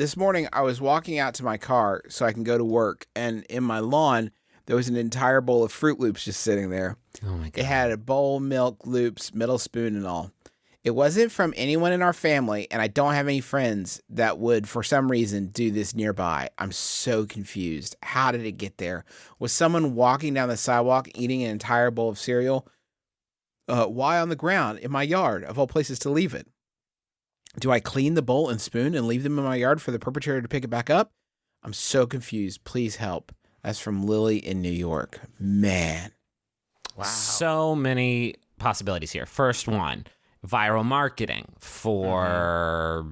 this morning I was walking out to my car so I can go to work, and in my lawn there was an entire bowl of Froot Loops just sitting there. Oh my God. It had a bowl, milk, loops, middle spoon, and all. It wasn't from anyone in our family, and I don't have any friends that would, for some reason, do this nearby. I'm so confused. How did it get there? Was someone walking down the sidewalk eating an entire bowl of cereal? Why on the ground in my yard, of all places to leave it? Do I clean the bowl and spoon and leave them in my yard for the perpetrator to pick it back up? I'm so confused. Please help. That's from Lily in New York. Man. Wow. So many possibilities here. First one, viral marketing for,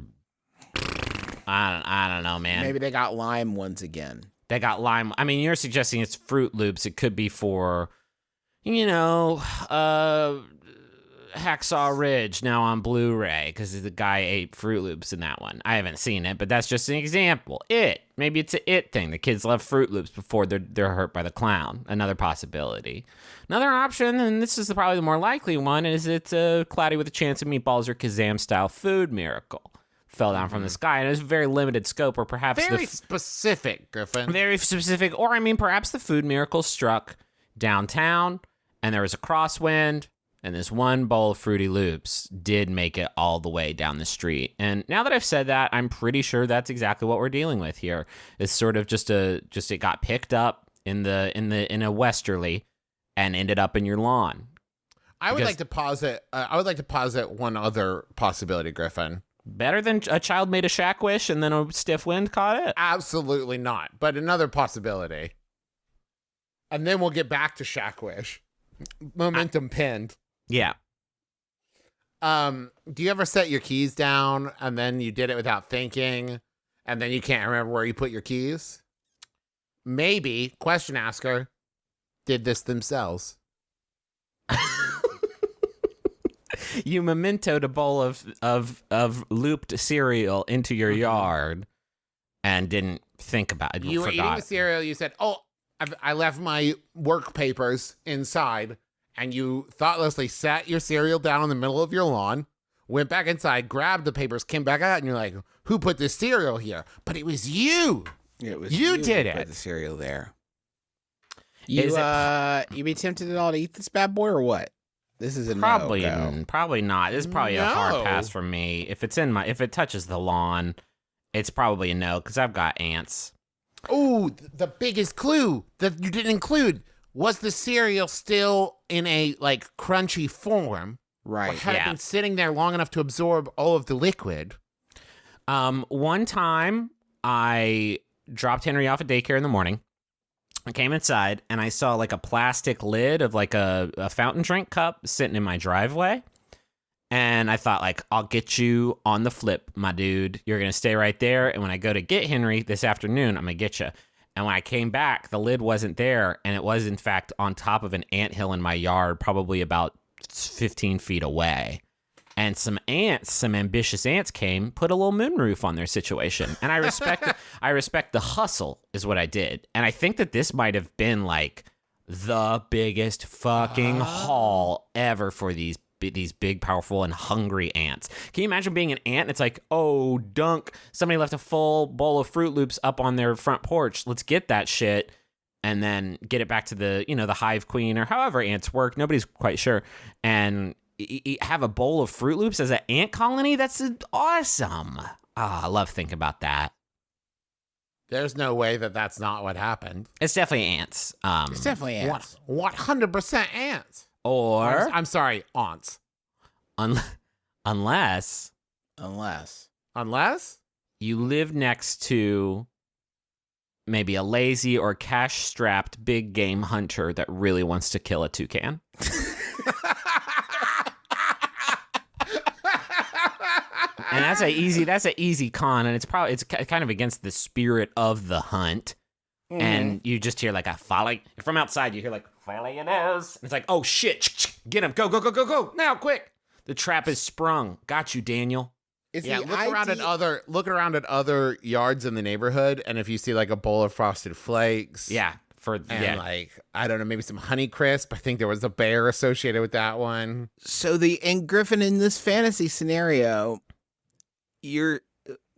I don't know, man. Maybe they got lime ones again. They got lime. I mean, you're suggesting it's Froot Loops. It could be for, Hacksaw Ridge now on Blu-ray because the guy ate Froot Loops in that one. I haven't seen it, but that's just an example. Maybe it's an It thing. The kids love Froot Loops before they're hurt by the clown. Another possibility. Another option, and this is probably the more likely one, is it's a Cloudy with a Chance of Meatballs or Kazam-style food miracle. Fell down from the sky, and it was a very limited scope, or perhaps Very specific, Griffin. very specific, or perhaps the food miracle struck downtown, and there was a crosswind, and this one bowl of Fruity Loops did make it all the way down the street. And now that I've said that, I'm pretty sure that's exactly what we're dealing with here. It's sort of just it got picked up in a westerly and ended up in your lawn. I would like to posit one other possibility, Griffin. Better than a child made a shack wish and then a stiff wind caught it? Absolutely not. But another possibility. And then we'll get back to shack wish. Momentum pinned. Yeah. Do you ever set your keys down and then you did it without thinking and then you can't remember where you put your keys? Maybe, question asker, did this themselves. You mementoed a bowl of looped cereal into your yard and didn't think about it. You were eating the cereal, you said, I left my work papers inside. And you thoughtlessly sat your cereal down in the middle of your lawn, went back inside, grabbed the papers, came back out, and you're like, who put this cereal here? But it was you. It was you did who put it. the cereal there. You be tempted at all to eat this bad boy or what? This is a probably no-go. Probably not. This is probably a hard pass for me. If it touches the lawn, it's probably a no because I've got ants. Ooh, the biggest clue that you didn't include was the cereal still in a crunchy form. Right. Or had it been sitting there long enough to absorb all of the liquid? One time I dropped Henry off at daycare in the morning. I came inside and I saw a plastic lid of a fountain drink cup sitting in my driveway. And I thought I'll get you on the flip, my dude. You're going to stay right there. And when I go to get Henry this afternoon, I'm going to get you. And when I came back, the lid wasn't there. And it was, in fact, on top of an anthill in my yard, probably about 15 feet away. And some ambitious ants came, put a little moonroof on their situation. And I respect the hustle is what I did. And I think that this might have been the biggest fucking haul ever for these big, powerful, and hungry ants. Can you imagine being an ant and it's oh, dunk, somebody left a full bowl of Froot Loops up on their front porch. Let's get that shit and then get it back to the hive queen or however ants work. Nobody's quite sure. And have a bowl of Froot Loops as an ant colony? That's awesome. I love thinking about that. There's no way that that's not what happened. It's definitely ants. It's definitely ants. 100% ants. Or I'm sorry, aunts. Unless you live next to maybe a lazy or cash-strapped big game hunter that really wants to kill a toucan. And that's an easy con, and it's kind of against the spirit of the hunt. Mm-hmm. And you just hear a follow from outside. You hear follow your nose. And it's oh shit, get him, go now, quick! The trap is sprung. Got you, Daniel. Look around at other yards in the neighborhood, and if you see a bowl of Frosted Flakes, I don't know, maybe some Honey Crisp. I think there was a bear associated with that one. So Griffin, in this fantasy scenario,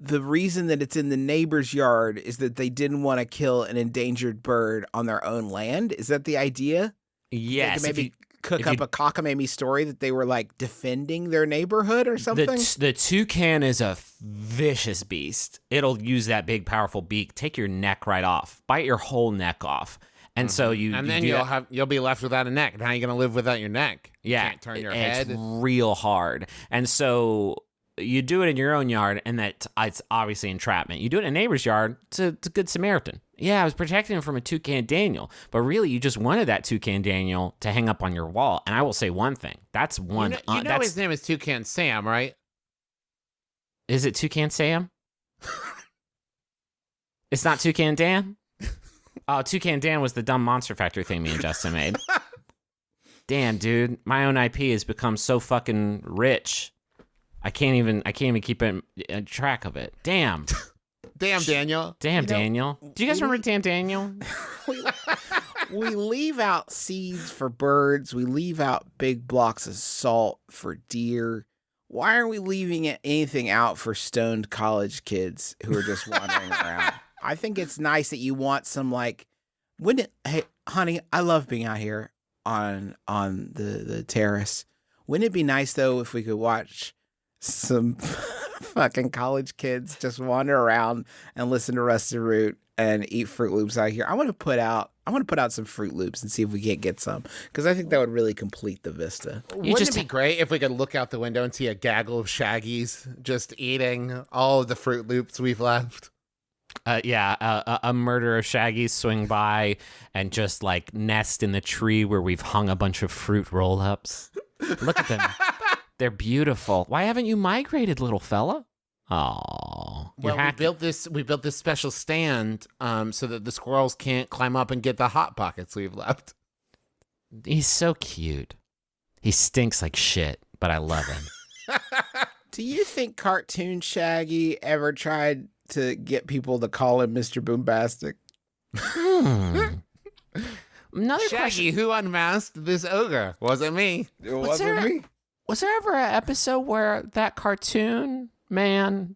the reason that it's in the neighbor's yard is that they didn't want to kill an endangered bird on their own land? Is that the idea? Yes. Maybe cook up a cockamamie story that they were like defending their neighborhood or something? The toucan is a vicious beast. It'll use that big, powerful beak, take your neck right off, bite your whole neck off. And so you'll be left without a neck. And how are you going to live without your neck? Yeah, You can't turn your head. It's real hard. And so you do it in your own yard, and it's obviously entrapment. You do it in a neighbor's yard, it's a Good Samaritan. Yeah, I was protecting him from a Toucan Daniel, but really you just wanted that Toucan Daniel to hang up on your wall. And I will say one thing. That's one. You know his name is Toucan Sam, right? Is it Toucan Sam? It's not Toucan Dan? Oh, Toucan Dan was the dumb Monster Factory thing me and Justin made. Damn, dude. My own IP has become so fucking rich. I can't even keep track of it. Damn. Damn, Daniel. Damn, Daniel. Do you guys remember Damn Daniel? We leave out seeds for birds. We leave out big blocks of salt for deer. Why are we leaving anything out for stoned college kids who are just wandering around? I think it's nice that you want some hey, honey, I love being out here on the terrace. Wouldn't it be nice though if we could watch some fucking college kids just wander around and listen to Rusty Root and eat Fruit Loops out here? I want to put out some Fruit Loops and see if we can't get some, because I think that would really complete the vista. Wouldn't it be great if we could look out the window and see a gaggle of Shaggies just eating all of the Fruit Loops we've left? A murder of Shaggies swing by and just like nest in the tree where we've hung a bunch of fruit roll-ups. Look at them. They're beautiful. Why haven't you migrated, little fella? Oh, well, we built this special stand so that the squirrels can't climb up and get the hot pockets we've left. He's so cute. He stinks like shit, but I love him. Do you think Cartoon Shaggy ever tried to get people to call him Mr. Boombastic? Another Shaggy, question. who unmasked this ogre? Wasn't me. It wasn't me. Was there ever an episode where that cartoon man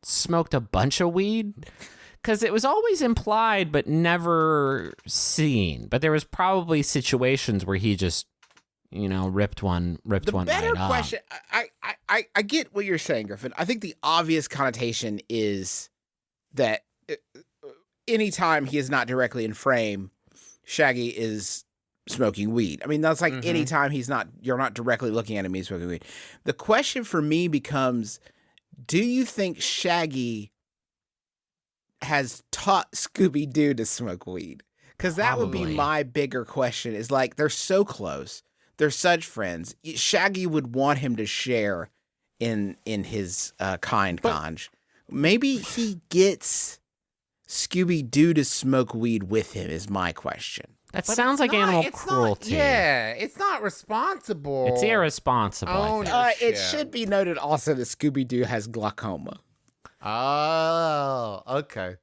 smoked a bunch of weed? Because it was always implied but never seen. But there was probably situations where he just, ripped one right up. The better question, I get what you're saying, Griffin. I think the obvious connotation is that anytime he is not directly in frame, Shaggy is smoking weed. I mean, that's like anytime you're not directly looking at him, he's smoking weed. The question for me becomes, do you think Shaggy has taught Scooby-Doo to smoke weed? Because that would be my bigger question, is like, they're so close. They're such friends. Shaggy would want him to share in his conj. Maybe he gets Scooby-Doo to smoke weed with him is my question. That sounds like animal cruelty. It's not responsible. It's irresponsible. It should be noted also that Scooby-Doo has glaucoma. Oh, okay.